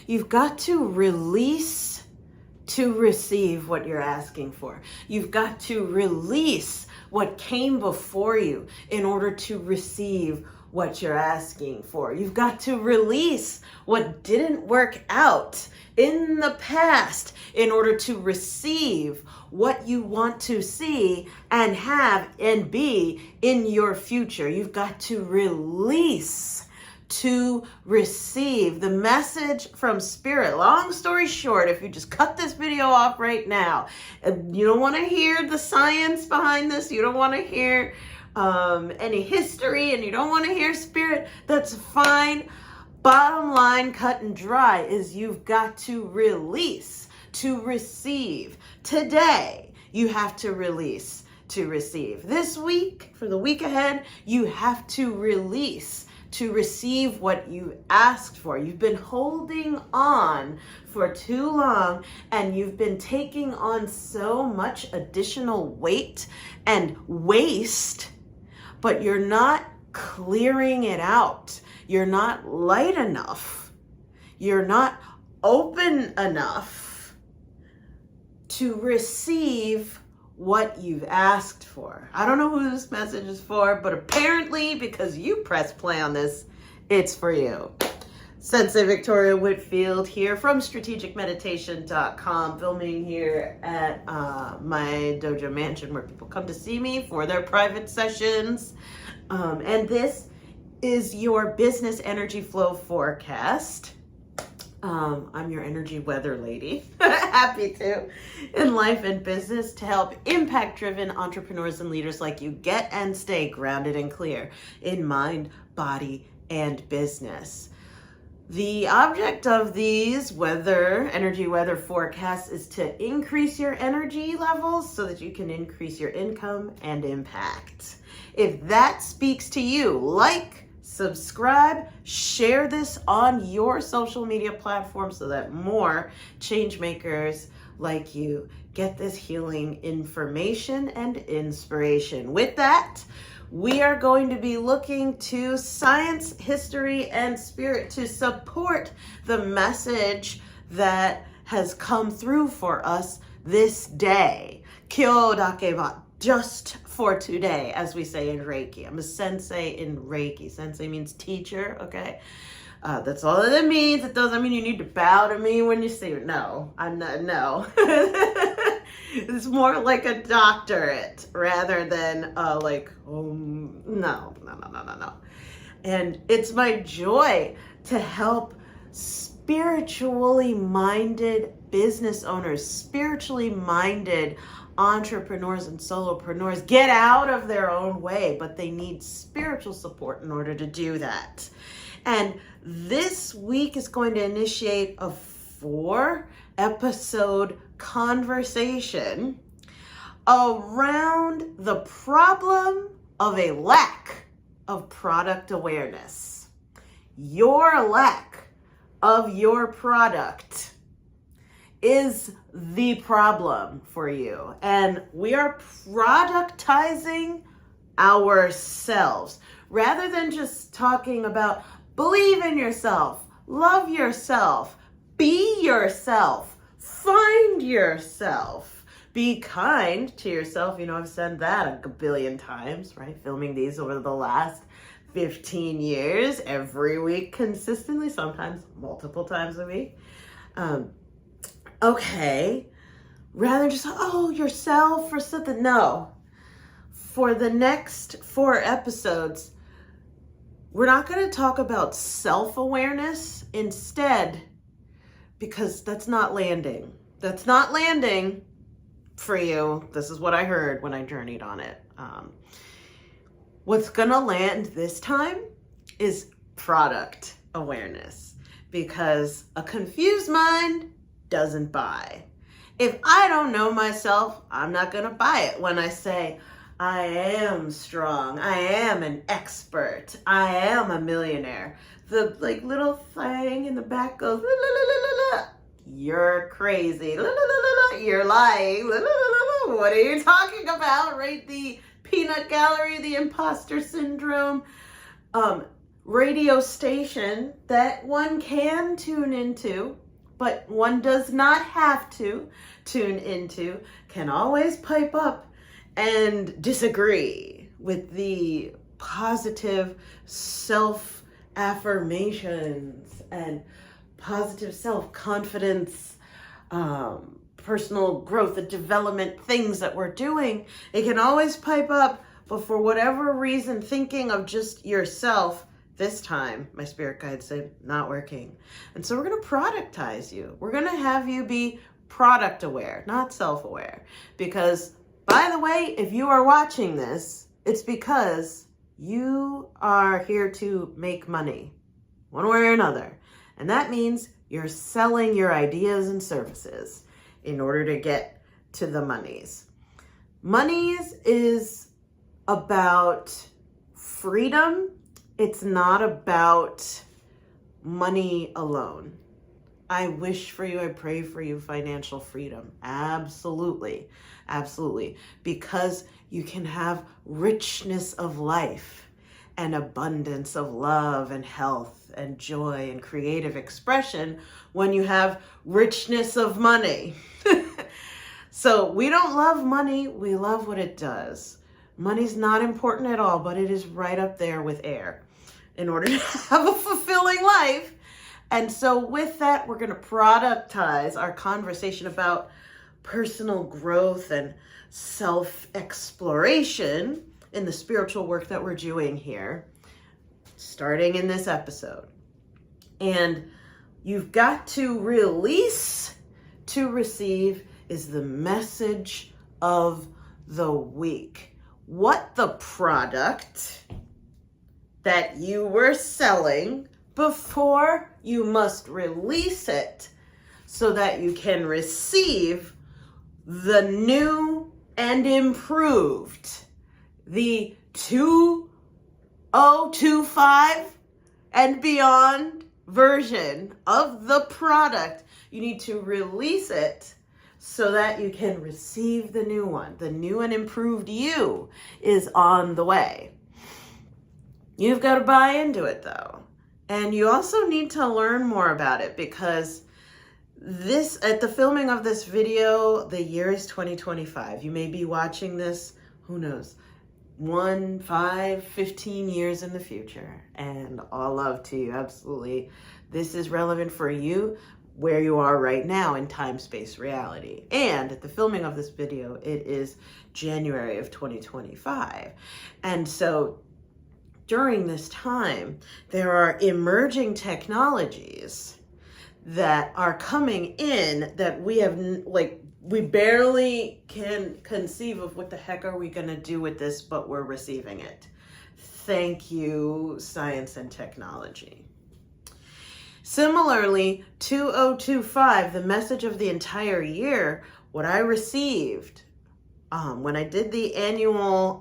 You've got to release to receive what you're asking for. You've got to release what came before you in order to receive what you're asking for. You've got to release what didn't work out in the past in order to receive what you want to see and have and be in your future. You've got to release to receive. The message from Spirit, long story short, if you just cut this video off right now, you don't want to hear the science behind this, you don't want to hear any history, and you don't want to hear Spirit, that's fine. Bottom line, cut and dry, is you've got to release to receive. Today, you have to release to receive. This week, for the week ahead, you have to release to receive what you asked for. You've been holding on for too long, and you've been taking on so much additional weight and waste, but you're not clearing it out. You're not light enough. You're not open enough to receive what you've asked for. I don't know who this message is for, but apparently, because you press play on this, it's for you. Sensei Victoria Whitfield here from strategicmeditation.com, filming here at my dojo mansion where people come to see me for their private sessions. And this is your business energy flow forecast. I'm your energy weather lady. Happy to, in life and business, to help impact-driven entrepreneurs and leaders like you get and stay grounded and clear in mind, body, and business. The object of these energy weather forecasts is to increase your energy levels so that you can increase your income and impact. If that speaks to you, subscribe, share this on your social media platform so that more change makers like you get this healing information and inspiration. With that, we are going to be looking to science, history, and spirit to support the message that has come through for us this day. Kyo dakeba, just for today, as we say in Reiki. I'm a sensei in Reiki. Sensei means teacher, okay? That's all that it means. It doesn't mean you need to bow to me when you see me. No, I'm not, no. It's more like a doctorate rather than no. And it's my joy to help spiritually minded business owners, spiritually minded entrepreneurs and solopreneurs get out of their own way, but they need spiritual support in order to do that. And this week is going to initiate a 4-episode conversation around the problem of a lack of product awareness. Your lack of your product is the problem for you. And we are productizing ourselves rather than just talking about believe in yourself, love yourself, be yourself, find yourself, be kind to yourself. You know, I've said that a billion times, right? Filming these over the last 15 years, every week consistently, sometimes multiple times a week. Okay, rather than just, yourself or something. No, for the next 4 episodes, we're not going to talk about self-awareness instead, because that's not landing. That's not landing for you. This is what I heard when I journeyed on it. What's going to land this time is product awareness, because a confused mind doesn't buy. If I don't know myself, I'm not going to buy it when I say, I am strong, I am an expert, I am a millionaire. The little thing in the back goes, la, la, la, la, la. You're crazy, la, la, la, la, la. You're lying, la, la, la, la, la. What are you talking about, right? The peanut gallery, the imposter syndrome. radio station that one can tune into, but one does not have to tune into, can always pipe up and disagree with the positive self-affirmations and positive self-confidence, personal growth and development things that we're doing. It can always pipe up, but for whatever reason, thinking of just yourself, this time, my spirit guide said, not working. And so we're going to productize you. We're going to have you be product aware, not self-aware. Because, by the way, if you are watching this, it's because you are here to make money, one way or another. And that means you're selling your ideas and services in order to get to the monies. Monies is about freedom. It's not about money alone. I wish for you, I pray for you financial freedom. Absolutely. Absolutely. Because you can have richness of life and abundance of love and health and joy and creative expression when you have richness of money. So we don't love money. We love what it does. Money's not important at all, but it is right up there with air in order to have a fulfilling life. And so with that, we're going to productize our conversation about personal growth and self-exploration in the spiritual work that we're doing here, starting in this episode. And you've got to release to receive is the message of the week. What the product that you were selling before you must release it so that you can receive the new and improved, the 2025 and beyond version of the product. You need to release it so that you can receive the new one. The new and improved you is on the way. You've got to buy into it though. And you also need to learn more about it, because this, at the filming of this video, the year is 2025. You may be watching this, who knows, 1, 5, 15 years in the future. And all love to you, absolutely. This is relevant for you where you are right now in time, space, reality. And at the filming of this video, it is January of 2025. And so during this time, there are emerging technologies that are coming in that we have, we barely can conceive of what the heck are we going to do with this, but we're receiving it. Thank you, science and technology. Similarly, 2025, the message of the entire year, what I received when I did the annual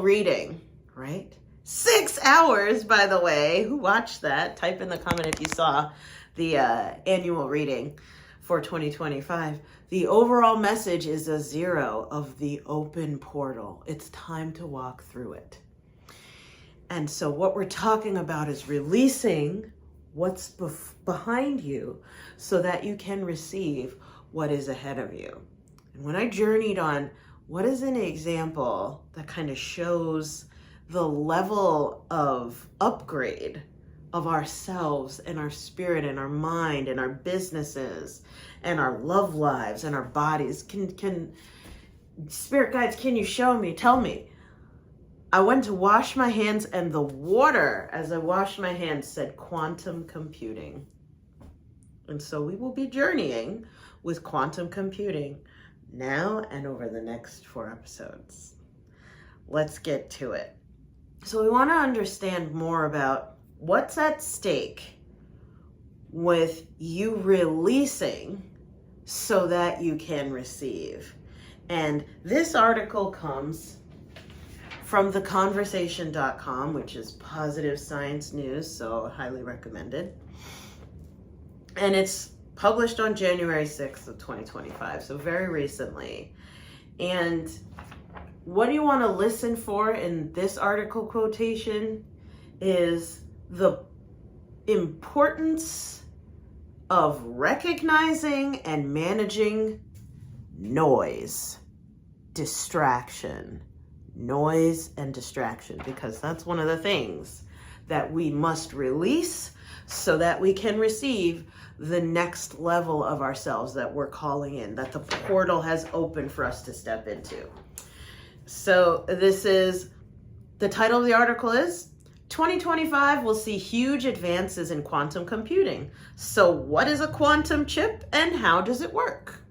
reading, right? 6 hours, by the way. Who watched that? Type in the comment if you saw the annual reading for 2025. The overall message is a 0 of the open portal. It's time to walk through it. And so what we're talking about is releasing what's behind you so that you can receive what is ahead of you. And when I journeyed on what is an example that kind of shows the level of upgrade of ourselves and our spirit and our mind and our businesses and our love lives and our bodies, can spirit guides, can you show me, tell me? I went to wash my hands and the water as I washed my hands said quantum computing. And so we will be journeying with quantum computing now and over the next 4 episodes. Let's get to it. So we want to understand more about what's at stake with you releasing so that you can receive. And this article comes from theconversation.com, which is positive science news, so highly recommended. And it's published on January 6th of 2025, so very recently. And what you want to listen for in this article quotation is the importance of recognizing and managing noise, distraction, noise and distraction, because that's one of the things that we must release so that we can receive the next level of ourselves that we're calling in, that the portal has opened for us to step into. So the title of the article is 2025 will see huge advances in quantum computing. So what is a quantum chip and how does it work?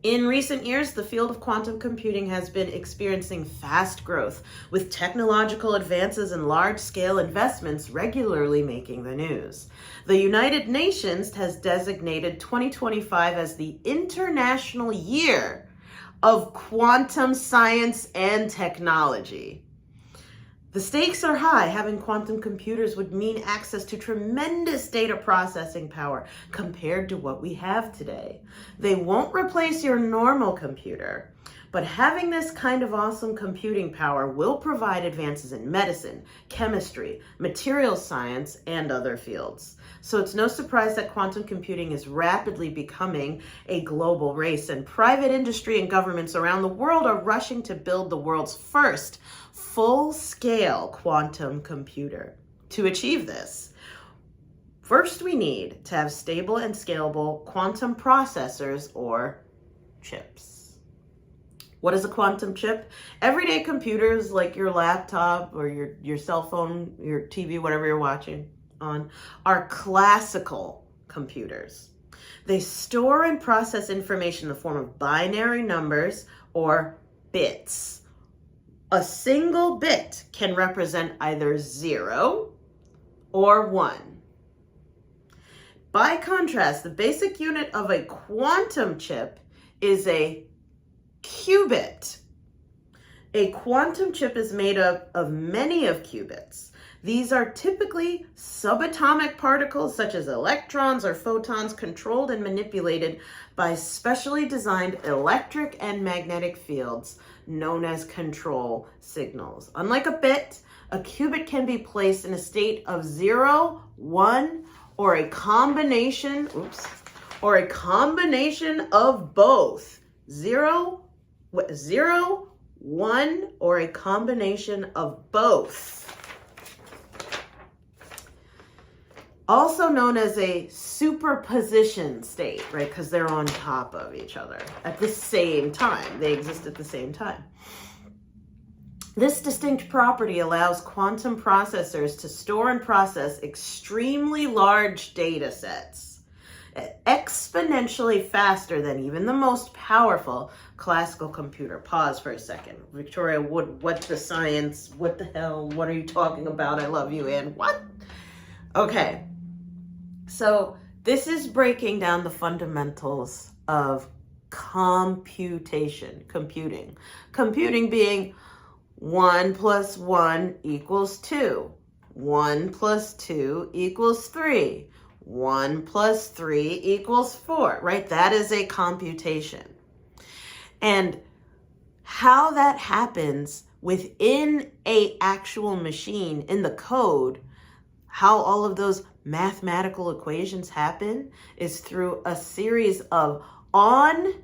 In recent years, the field of quantum computing has been experiencing fast growth, with technological advances and large-scale investments regularly making the news. The United Nations has designated 2025 as the International Year of Quantum Science and Technology. The stakes are high. Having quantum computers would mean access to tremendous data processing power compared to what we have today. They won't replace your normal computer, but having this kind of awesome computing power will provide advances in medicine, chemistry, material science, and other fields. So it's no surprise that quantum computing is rapidly becoming a global race, and private industry and governments around the world are rushing to build the world's first full-scale quantum computer. To achieve this, first we need to have stable and scalable quantum processors or chips. What is a quantum chip? Everyday computers like your laptop or your cell phone, your TV, whatever you're watching on, are classical computers. They store and process information in the form of binary numbers or bits. A single bit can represent either 0 or 1. By contrast, the basic unit of a quantum chip is a qubit. A quantum chip is made up of many of qubits. These are typically subatomic particles such as electrons or photons controlled and manipulated by specially designed electric and magnetic fields known as control signals. Unlike a bit, a qubit can be placed in a state of 0, 1, or a combination, of both. 0, 1, or a combination of both. Also known as a superposition state, right? Because they're on top of each other at the same time. They exist at the same time. This distinct property allows quantum processors to store and process extremely large data sets, exponentially faster than even the most powerful classical computer. Pause for a second. Victoria, what's the science? What the hell? What are you talking about? I love you, Anne. What? Okay. So this is breaking down the fundamentals of computing. Computing being 1 plus 1 equals 2. 1 plus 2 equals 3. 1 plus 3 equals 4, right? That is a computation. And how that happens within an actual machine in the code, how all of those mathematical equations happen is through a series of on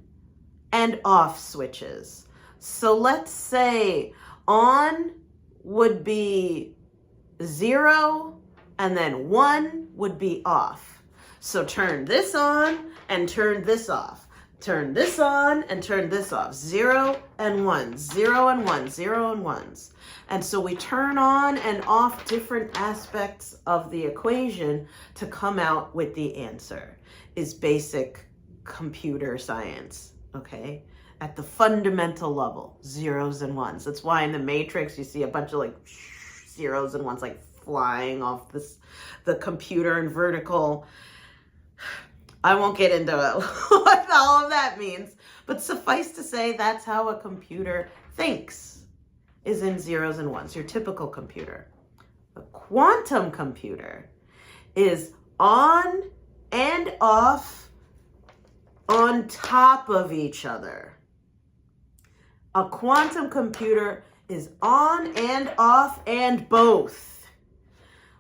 and off switches. So let's say on would be 0 and then 1 would be off. So turn this on and turn this off. Turn this on and turn this off. 0 and 1, 0 and 1, 0 and 1s. And so we turn on and off different aspects of the equation to come out with the answer. Is basic computer science, okay? At the fundamental level, 0s and 1s. That's why in the Matrix you see a bunch of like 0s and 1s like flying off the computer in vertical. I won't get into what all of that means, but suffice to say that's how a computer thinks, is in 0s and 1s, your typical computer. A quantum computer is on and off on top of each other. A quantum computer is on and off and both,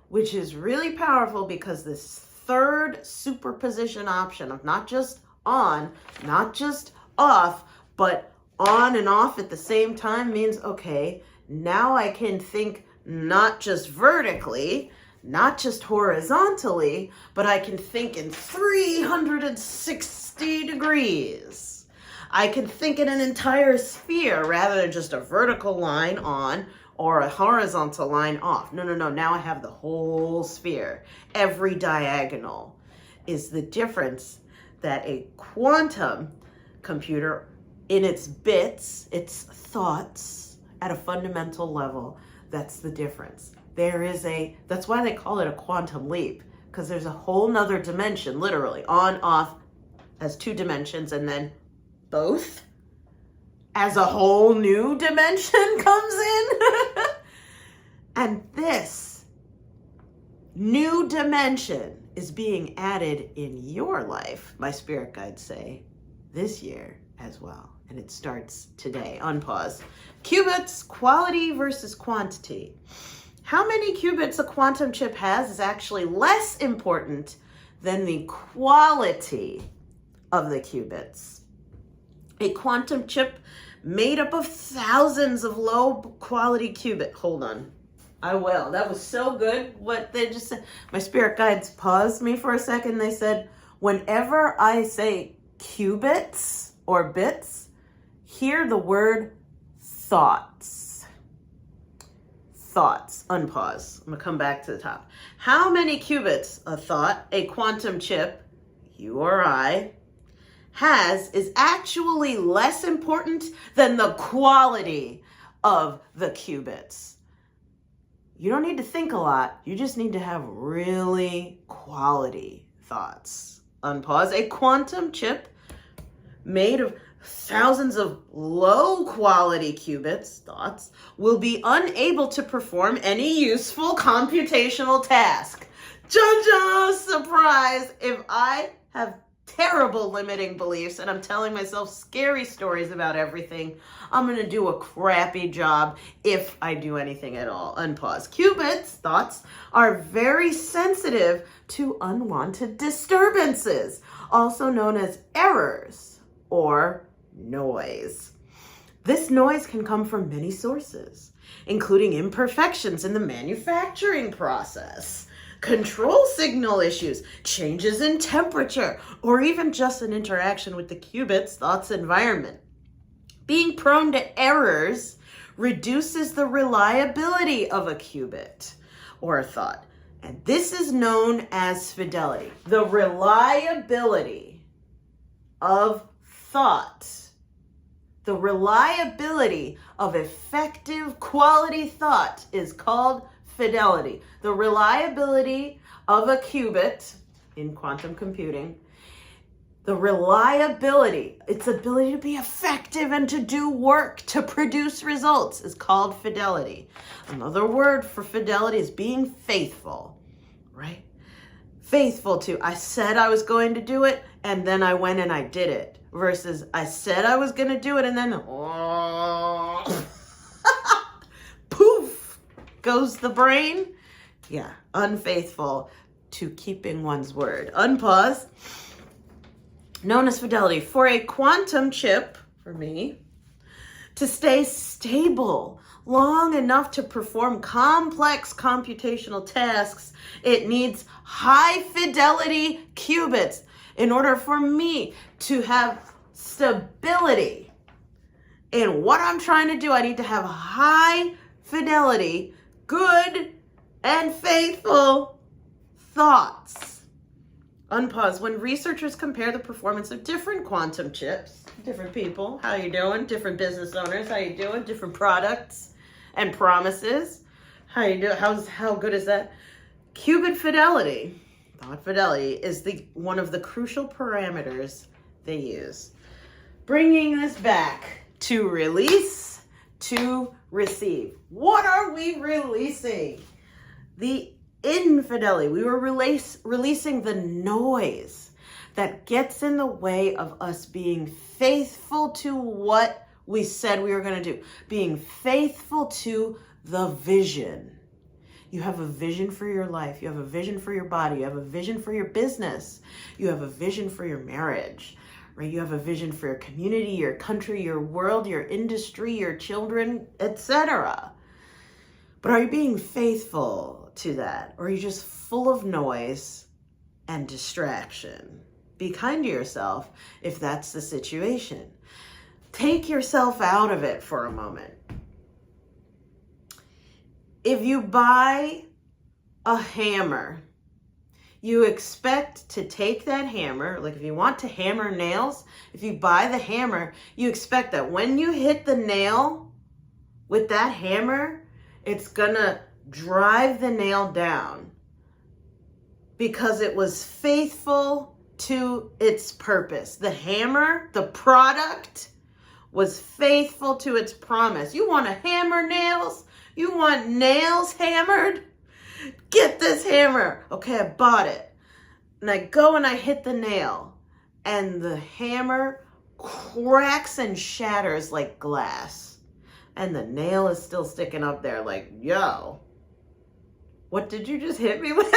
which is really powerful because this third superposition option of not just on, not just off, but on and off at the same time means, okay, now I can think not just vertically, not just horizontally, but I can think in 360 degrees. I can think in an entire sphere rather than just a vertical line on or a horizontal line off. No. Now I have the whole sphere. Every diagonal is the difference that a quantum computer in its bits, its thoughts at a fundamental level, that's the difference. That's why they call it a quantum leap, because there's a whole nother dimension, literally, on, off as two dimensions, and then both as a whole new dimension comes in. And this new dimension is being added in your life, my spirit guides say, this year as well. And it starts today. Unpause. Qubits, quality versus quantity. How many qubits a quantum chip has is actually less important than the quality of the qubits. A quantum chip made up of thousands of low quality qubits. Hold on. I will. That was so good. What they just said. My spirit guides paused me for a second. They said, whenever I say qubits or bits, hear the word thoughts. Thoughts. Unpause. I'm going to come back to the top. How many qubits a thought, a quantum chip, you or I, has is actually less important than the quality of the qubits. You don't need to think a lot. You just need to have really quality thoughts. Unpause. A quantum chip made of thousands of low quality qubits, thoughts, will be unable to perform any useful computational task.Ja-ja, surprise! If I have terrible limiting beliefs and I'm telling myself scary stories about everything, I'm going to do a crappy job if I do anything at all. Unpause. Qubits, thoughts, are very sensitive to unwanted disturbances, also known as errors or noise. This noise can come from many sources, including imperfections in the manufacturing process, control signal issues, changes in temperature, or even just an interaction with the qubit's thoughts environment. Being prone to errors reduces the reliability of a qubit or a thought, and this is known as fidelity. The reliability of thought, the reliability of effective quality thought is called fidelity. The reliability of a qubit in quantum computing, the reliability, its ability to be effective and to do work, to produce results, is called fidelity. Another word for fidelity is being faithful, right? Faithful to, I said I was going to do it, and then I went and I did it. Versus, I said I was going to do it, and then, poof, goes the brain. Yeah, unfaithful to keeping one's word. Unpause. Known as fidelity. For a quantum chip, for me, to stay stable long enough to perform complex computational tasks, it needs high fidelity qubits. In order for me to have stability in what I'm trying to do, I need to have high fidelity, good and faithful thoughts. Unpause. When researchers compare the performance of different quantum chips, different people, how you doing? Different business owners, how you doing? Different products and promises, how you doing? How good is that? Qubit fidelity, thought fidelity, is one of the crucial parameters they use. Bringing this back to release, to receive. What are we releasing? The infidelity. We were releasing the noise that gets in the way of us being faithful to what we said we were going to do. Being faithful to the vision. You have a vision for your life. You have a vision for your body. You have a vision for your business. You have a vision for your marriage, right? You have a vision for your community, your country, your world, your industry, your children, etc. But are you being faithful to that? Or are you just full of noise and distraction? Be kind to yourself if that's the situation. Take yourself out of it for a moment. If you buy a hammer, you expect to take that hammer, like if you want to hammer nails, if you buy the hammer, you expect that when you hit the nail with that hammer, it's gonna drive the nail down because it was faithful to its purpose. The hammer, the product, was faithful to its promise. You want to hammer nails? You want nails hammered? Get this hammer. Okay, I bought it. And I go and I hit the nail. And the hammer cracks and shatters like glass. And the nail is still sticking up there like, yo, what did you just hit me with?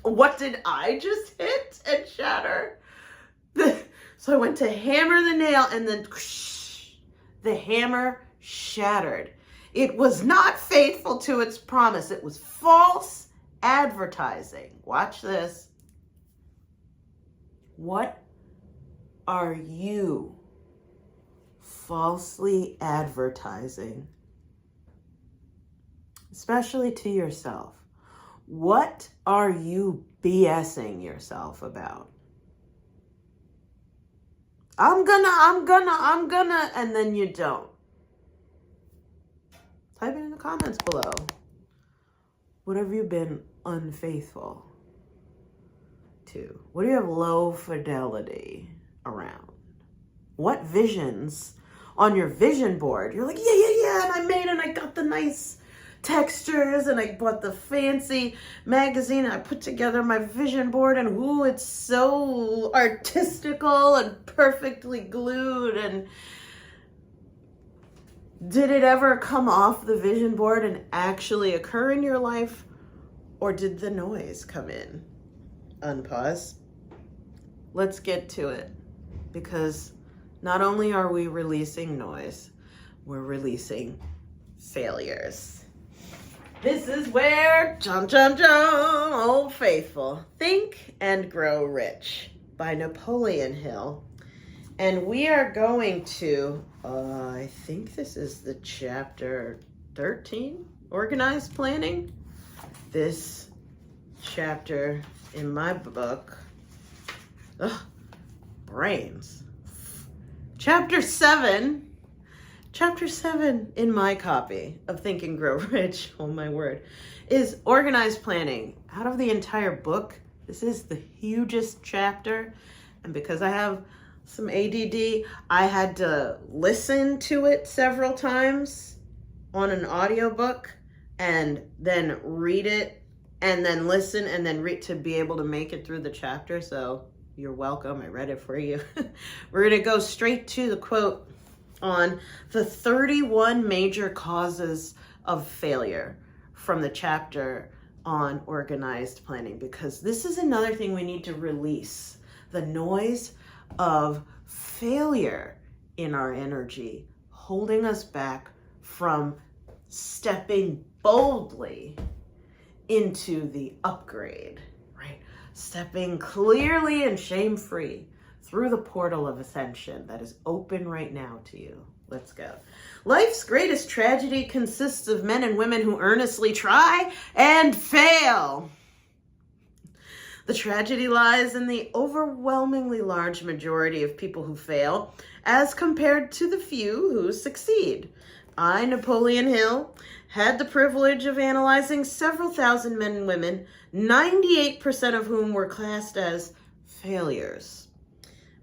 What did I just hit and shatter? So I went to hammer the nail and then the hammer shattered. It was not faithful to its promise. It was false advertising. Watch this. What are you falsely advertising? Especially to yourself. What are you BSing yourself about? I'm gonna, and then you don't. Type it in the comments below. What have you been unfaithful to? What do you have low fidelity around? What visions on your vision board? You're like, yeah, and I made it, and I got the nice textures, and I bought the fancy magazine, and I put together my vision board, and ooh, it's so artistical and perfectly glued. And did it ever come off the vision board and actually occur in your life, or did the noise come in? Unpause. Let's get to it, because not only are we releasing noise, we're releasing failures. This is where, Old Faithful, Think and Grow Rich by Napoleon Hill. And we are going to, I think this is the chapter 13, Organized Planning. This chapter in my book, brains. Chapter 7 in my copy of Think and Grow Rich, oh my word, is Organized Planning. Out of the entire book, this is the hugest chapter. And because I have some ADD, I had to listen to it several times on an audiobook and then read it and then listen and then read to be able to make it through the chapter. So you're welcome. I read it for you. We're going to go straight to the quote on the 31 major causes of failure from the chapter on organized planning, because this is another thing we need to release. The noise of failure in our energy, holding us back from stepping boldly into the upgrade, right? Stepping clearly and shame-free through the portal of ascension that is open right now to you. Let's go. Life's greatest tragedy consists of men and women who earnestly try and fail. The tragedy lies in the overwhelmingly large majority of people who fail as compared to the few who succeed. I, Napoleon Hill, had the privilege of analyzing several thousand men and women, 98% of whom were classed as failures.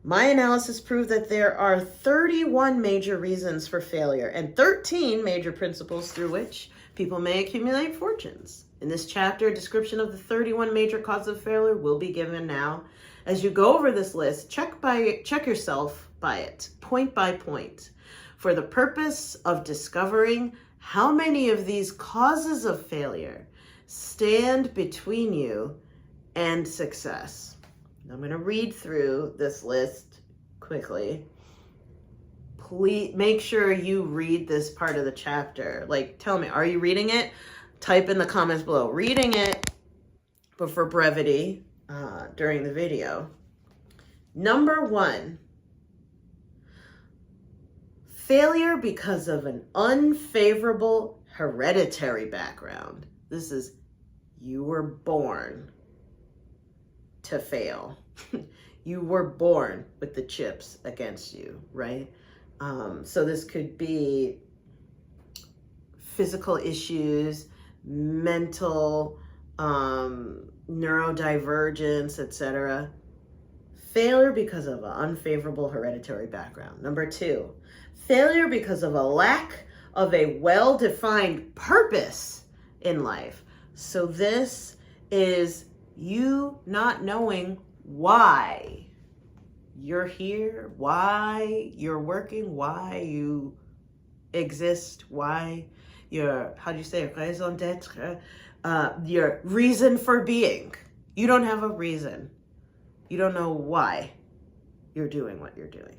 My analysis proved that there are 31 major reasons for failure and 13 major principles through which people may accumulate fortunes. In this chapter, a description of the 31 major causes of failure will be given now. As you go over this list, check yourself by it, point by point. for the purpose of discovering how many of these causes of failure stand between you and success. I'm going to read through this list quickly. Please make sure you read this part of the chapter. Like, tell me, are you reading it? Type in the comments below. Reading it, but for brevity during the video. Number 1, failure because of an unfavorable hereditary background. This is, you were born to fail. You were born with the chips against you, right? So this could be physical issues, mental, neurodivergence, etc. Failure because of an unfavorable hereditary background. Number 2, failure because of a lack of a well-defined purpose in life. So this is you not knowing why you're here, why you're working, why you exist, why your, how do you say, raison d'être, your reason for being. You don't have a reason. You don't know why you're doing what you're doing.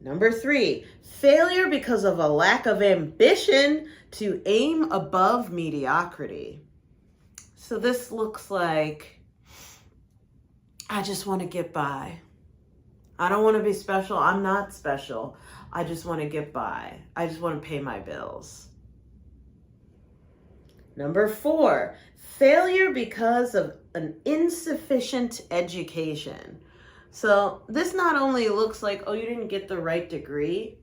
Number 3, failure because of a lack of ambition to aim above mediocrity. So this looks like, I just want to get by. I don't want to be special. I'm not special. I just want to get by. I just want to pay my bills. Number 4, failure because of an insufficient education. So this not only looks like, oh, you didn't get the right degree.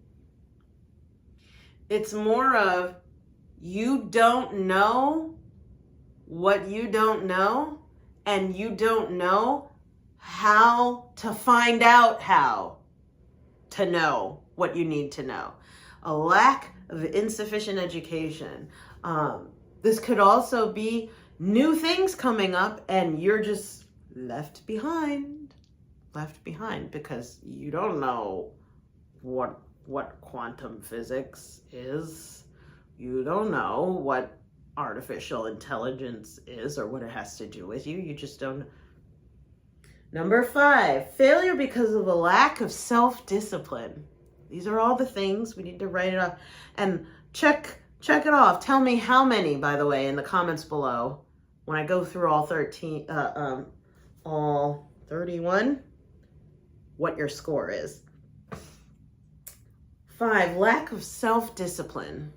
It's more of, you don't know what you don't know, and you don't know how to find out how to know what you need to know. A lack of insufficient education. This could also be new things coming up and you're just left behind because you don't know what quantum physics is. You don't know what artificial intelligence is or what it has to do with you. You just don't know. Number 5, failure because of a lack of self-discipline. These are all the things we need to write it off and check it off. Tell me how many, by the way, in the comments below when I go through all 31, what your score is. 5, lack of self-discipline.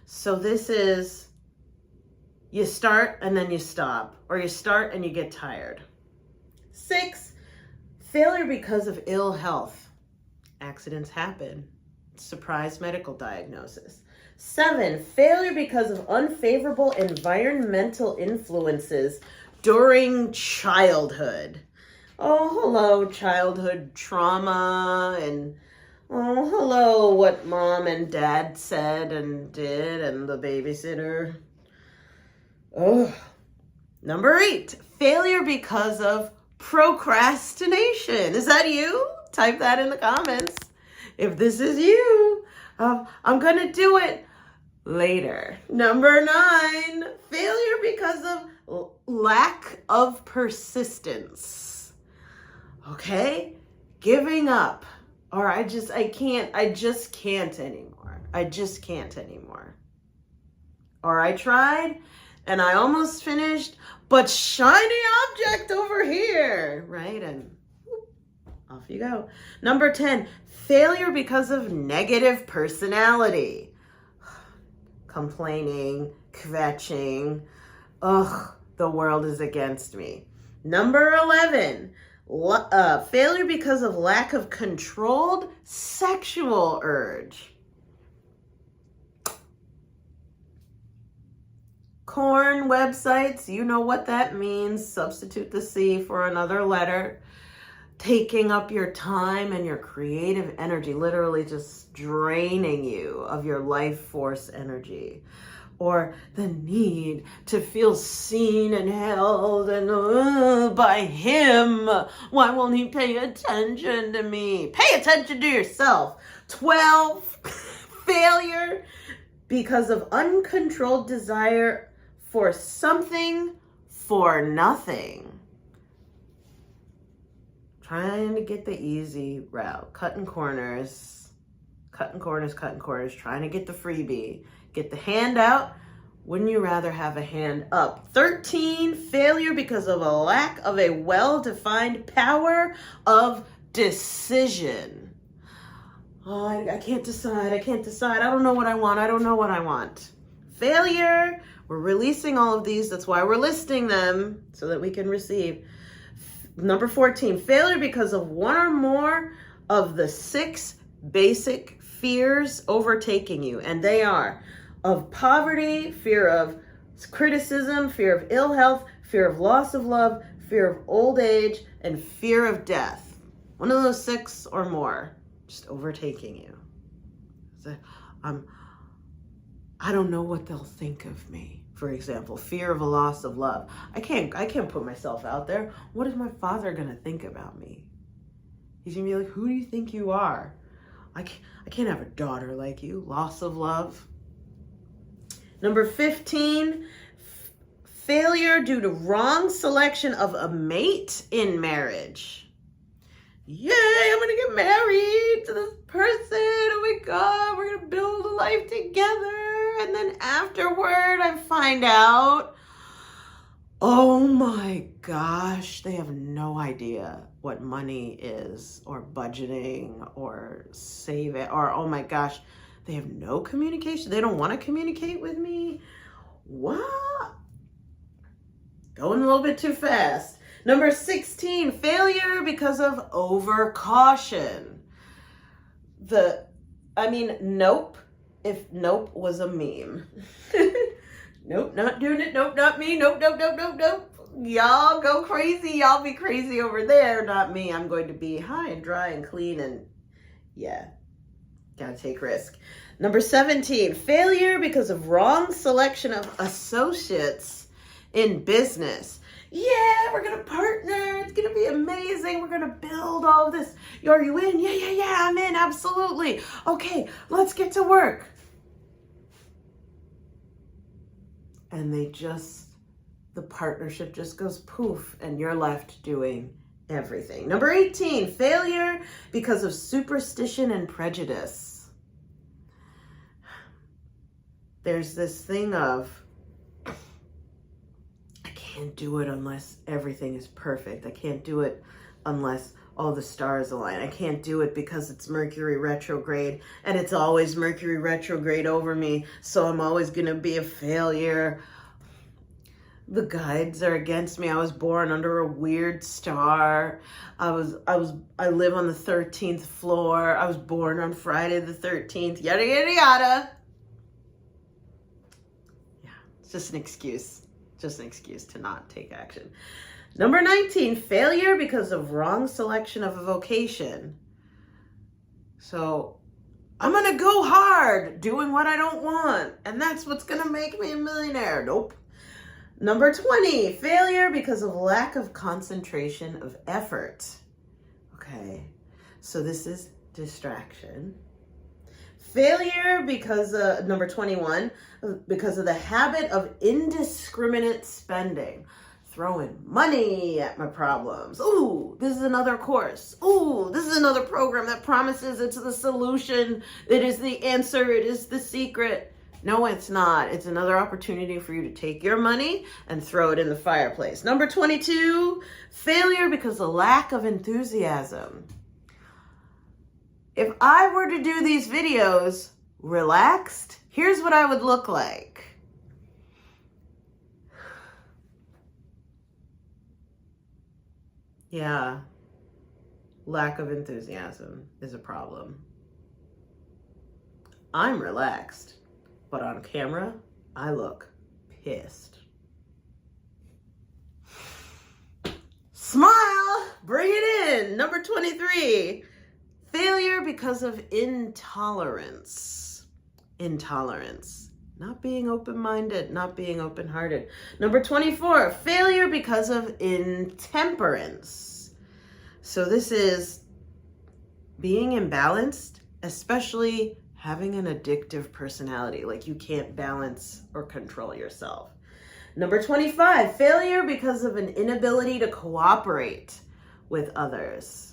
So this is, you start and then you stop, or you start and you get tired. 6, failure because of ill health. Accidents happen. Surprise medical diagnosis. 7, failure because of unfavorable environmental influences during childhood. Oh, hello, childhood trauma, and oh, hello, what mom and dad said and did, and the babysitter. Oh. Number 8, failure because of procrastination. Is that you? Type that in the comments. If this is you, I'm going to do it later. Number 9, failure because of lack of persistence. Okay? Giving up. Or I just can't anymore. I just can't anymore. Or I tried and I almost finished, but shiny object over here, right? And whoop, off you go. Number 10, failure because of negative personality. Complaining, kvetching. Ugh, the world is against me. Number 11, failure because of lack of controlled sexual urge. Corn websites, you know what that means. Substitute the C for another letter. Taking up your time and your creative energy, literally just draining you of your life force energy. or the need to feel seen and held and by him. Why won't he pay attention to me? Pay attention to yourself. 12, failure because of uncontrolled desire for something for nothing. Trying to get the easy route, cutting corners, trying to get the freebie, get the handout. Wouldn't you rather have a hand up? 13, failure because of a lack of a well-defined power of decision. Oh, I can't decide. I don't know what I want. Failure. We're releasing all of these. That's why we're listing them so that we can receive. Number 14, failure because of one or more of the 6 basic fears overtaking you. And they are of poverty, fear of criticism, fear of ill health, fear of loss of love, fear of old age, and fear of death. One of those 6 or more just overtaking you. So, I don't know what they'll think of me. For example, fear of a loss of love. I can't put myself out there. What is my father gonna think about me? He's gonna be like, who do you think you are? I can't have a daughter like you. Loss of love. Number 15, failure due to wrong selection of a mate in marriage. Yay, I'm gonna get married to this person. Oh my God, we're gonna build a life together. And then afterward, I find out, oh my gosh, they have no idea what money is, or budgeting, or saving, or oh my gosh, they have no communication. They don't want to communicate with me. What? Going a little bit too fast. Number 16, failure because of overcaution. Nope. If nope was a meme. Nope, not doing it. Nope, not me. Nope. Y'all go crazy. Y'all be crazy over there. Not me. I'm going to be high and dry and clean and yeah, gotta take risk. Number 17, failure because of wrong selection of associates in business. Yeah, we're gonna partner. It's gonna be amazing. We're gonna build all of this. Are you in? Yeah, I'm in. Absolutely. Okay, let's get to work. And the partnership just goes poof, and you're left doing everything. Number 18, failure because of superstition and prejudice. There's this thing of, I can't do it unless everything is perfect. I can't do it unless all the stars align. I can't do it because it's Mercury retrograde, and it's always Mercury retrograde over me, so I'm always gonna be a failure. The guides are against me. I was born under a weird star. I live on the 13th floor. I was born on Friday the 13th. Yada yada yada. Yeah, it's just an excuse. Just an excuse to not take action. Number 19, failure because of wrong selection of a vocation. So I'm gonna go hard doing what I don't want, and that's what's gonna make me a millionaire. Nope. Number 20, failure because of lack of concentration of effort. Okay, so this is distraction. Failure because, number 21, because of the habit of indiscriminate spending. Throwing money at my problems. Ooh, this is another course. Ooh, this is another program that promises it's the solution. It is the answer. It is the secret. No, it's not. It's another opportunity for you to take your money and throw it in the fireplace. Number 22, failure because of lack of enthusiasm. If I were to do these videos relaxed, here's what I would look like. Yeah, lack of enthusiasm is a problem. I'm relaxed, but on camera, I look pissed. Smile, bring it in. Number 23, failure because of intolerance. Intolerance. not being open-minded, not being open-hearted. Number 24, failure because of intemperance. So this is being imbalanced, especially having an addictive personality, like you can't balance or control yourself. Number 25, failure because of an inability to cooperate with others.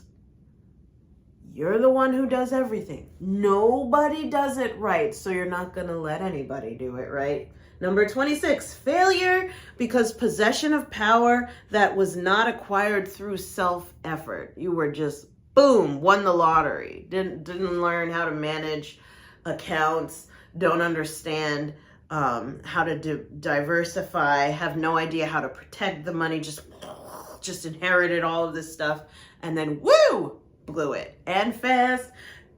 You're the one who does everything. Nobody does it right, so you're not going to let anybody do it right. Number 26, failure because possession of power that was not acquired through self-effort. You were just, boom, won the lottery. Didn't learn how to manage accounts, don't understand how to diversify, have no idea how to protect the money, just inherited all of this stuff, and then woo, blew it, and fast.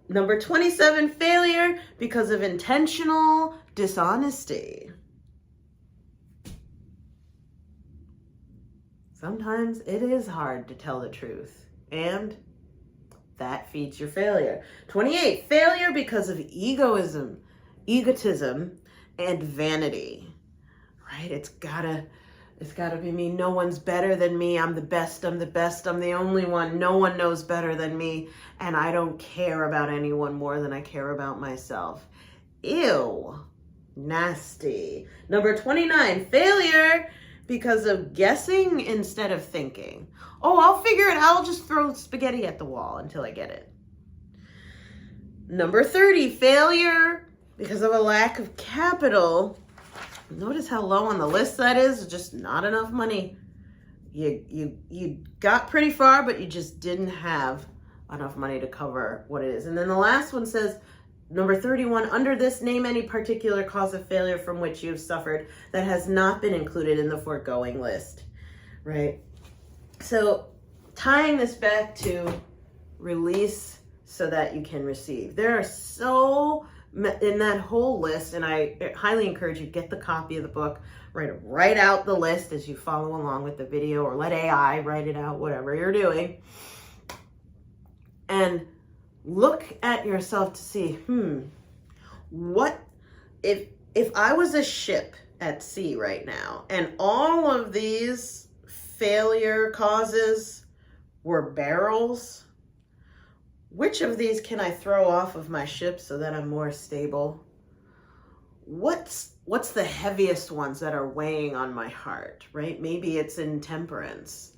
Number 27, failure because of intentional dishonesty. Sometimes it is hard to tell the truth, and that feeds your failure. 28, failure because of egotism, and vanity, right? It's gotta be me. No one's better than me. I'm the best. I'm the only one. No one knows better than me. And I don't care about anyone more than I care about myself. Ew, nasty. Number 29, failure because of guessing instead of thinking. Oh, I'll figure it out. I'll just throw spaghetti at the wall until I get it. Number 30, failure because of a lack of capital. Notice how low on the list that is. Just not enough money. You got pretty far, but you just didn't have enough money to cover what it is. And then the last one says, number 31, under this, name any particular cause of failure from which you have suffered that has not been included in the foregoing list, right? So tying this back to release so that you can receive. There are so in that whole list, and I highly encourage you, get the copy of the book, write out the list as you follow along with the video, or let AI write it out, whatever you're doing. And look at yourself to see, what if I was a ship at sea right now and all of these failure causes were barrels, which of these can I throw off of my ship so that I'm more stable? What's the heaviest ones that are weighing on my heart, right? Maybe it's intemperance,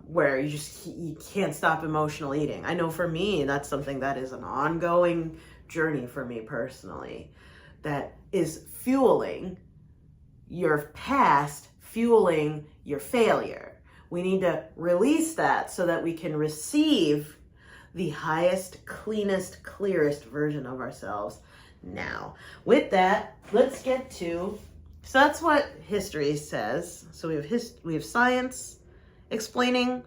where you can't stop emotional eating. I know for me, that's something that is an ongoing journey for me personally, that is fueling your past, fueling your failure. We need to release that so that we can receive the highest, cleanest, clearest version of ourselves now. With that, let's get to, so that's what history says. So we have science explaining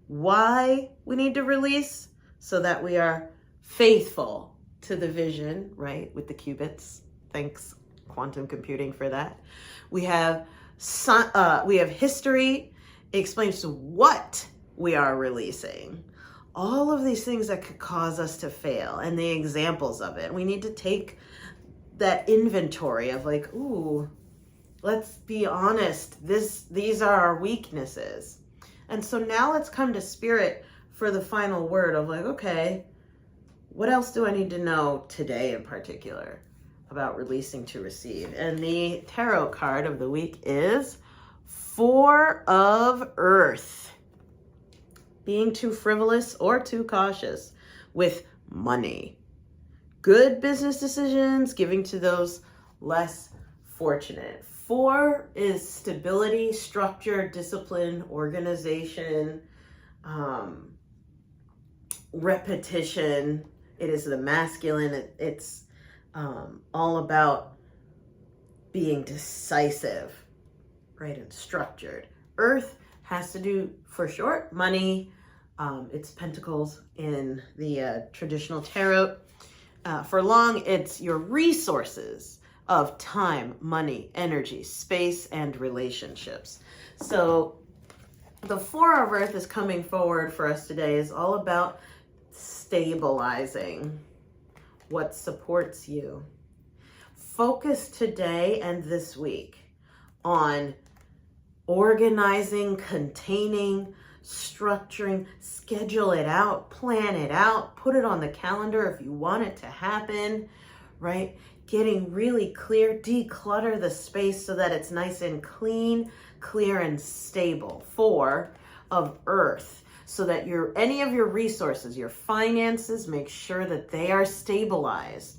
why we need to release so that we are faithful to the vision, right? With the qubits. Thanks, quantum computing, for that. We have history. It explains what we are releasing. All of these things that could cause us to fail and the examples of it. We need to take that inventory of like, ooh, let's be honest. These are our weaknesses. And so now let's come to spirit for the final word of like, okay, what else do I need to know today in particular about releasing to receive? And the tarot card of the week is Four of Earth. Being too frivolous or too cautious with money. Good business decisions, giving to those less fortunate. 4 is stability, structure, discipline, organization, repetition. It is the masculine. It's all about being decisive, right, and structured. Earth has to do, for short, money. It's pentacles in the traditional tarot. For long, it's your resources of time, money, energy, space, and relationships. So the 4 of Earth is coming forward for us today, is all about stabilizing what supports you. focus today and this week on organizing, containing, structuring, schedule it out, plan it out, put it on the calendar if you want it to happen, right? Getting really clear, declutter the space so that it's nice and clean, clear and stable. 4 of earth, so that any of your resources, your finances, make sure that they are stabilized.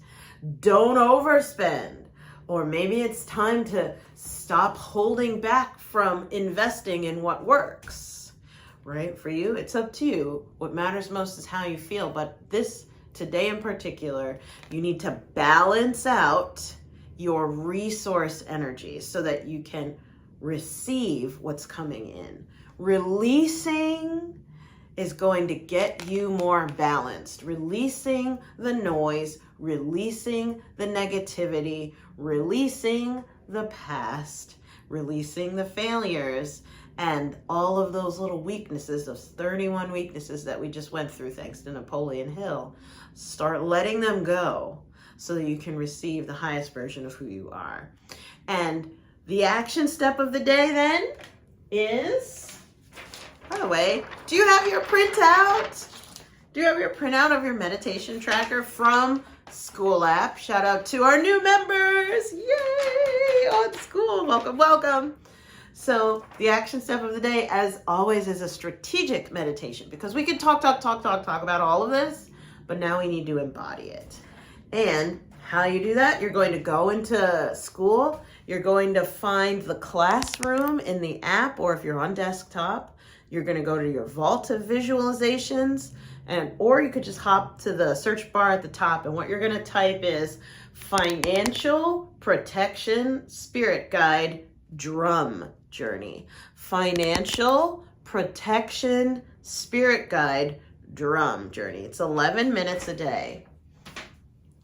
Don't overspend. Or maybe it's time to stop holding back from investing in what works, right? For you, it's up to you. What matters most is how you feel. But today in particular, you need to balance out your resource energy so that you can receive what's coming in. Releasing is going to get you more balanced. Releasing the noise, releasing the negativity, releasing the past, releasing the failures, and all of those little weaknesses, those 31 weaknesses that we just went through thanks to Napoleon Hill. Start letting them go so that you can receive the highest version of who you are. And the action step of the day then is, by the way, do you have your printout? Do you have your printout of your meditation tracker from School app? Shout out to our new members. Yay! On School. Welcome, welcome. So the action step of the day, as always, is a strategic meditation, because we can talk about all of this, but now we need to embody it. And how you do that, you're going to go into School. You're going to find the classroom in the app, or if you're on desktop, you're going to go to your vault of visualizations, or you could just hop to the search bar at the top, and what you're going to type is Financial Protection Spirit Guide Drum Journey. Financial Protection Spirit Guide Drum Journey. It's 11 minutes a day.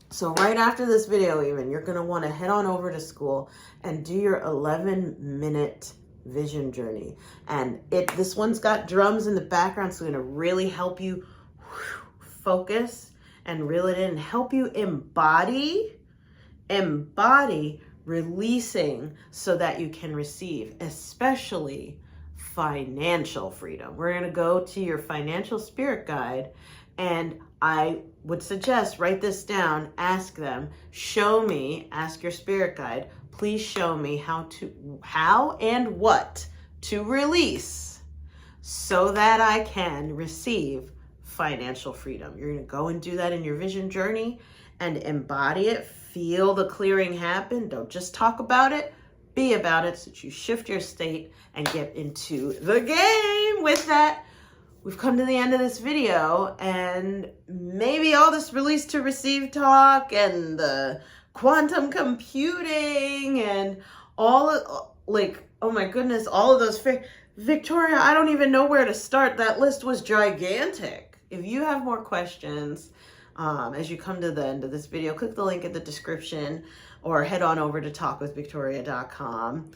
So right after this video even, you're going to want to head on over to School and do your 11-minute vision journey. And this one's got drums in the background, so it's going to really help you focus and reel it in and help you embody releasing so that you can receive, especially financial freedom. We're going to go to your financial spirit guide, and I would suggest write this down, ask them, ask your spirit guide, please show me how and what to release so that I can receive financial freedom. You're going to go and do that in your vision journey and embody it. Feel the clearing happen. Don't just talk about it, be about it, so that you shift your state and get into the game. With that, we've come to the end of this video, and maybe all this release to receive talk and the quantum computing and all, oh my goodness, all of those. Victoria, I don't even know where to start. That list was gigantic. If you have more questions, as you come to the end of this video, click the link in the description, or head on over to talkwithvictoria.com,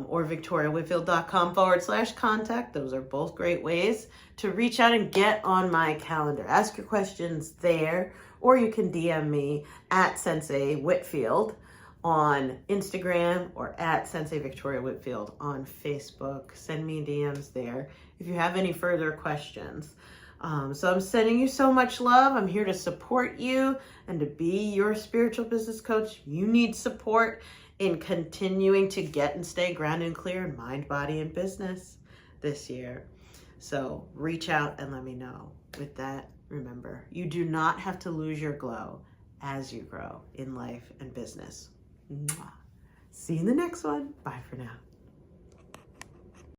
or victoriawhitfield.com/contact. Those are both great ways to reach out and get on my calendar. Ask your questions there, or you can DM me at Sensei Whitfield on Instagram, or at Sensei Victoria Whitfield on Facebook. Send me DMs there if you have any further questions. So I'm sending you so much love. I'm here to support you and to be your spiritual business coach. You need support in continuing to get and stay grounded and clear in mind, body, and business this year. So reach out and let me know. With that, remember, you do not have to lose your glow as you grow in life and business. Mwah. See you in the next one. Bye for now.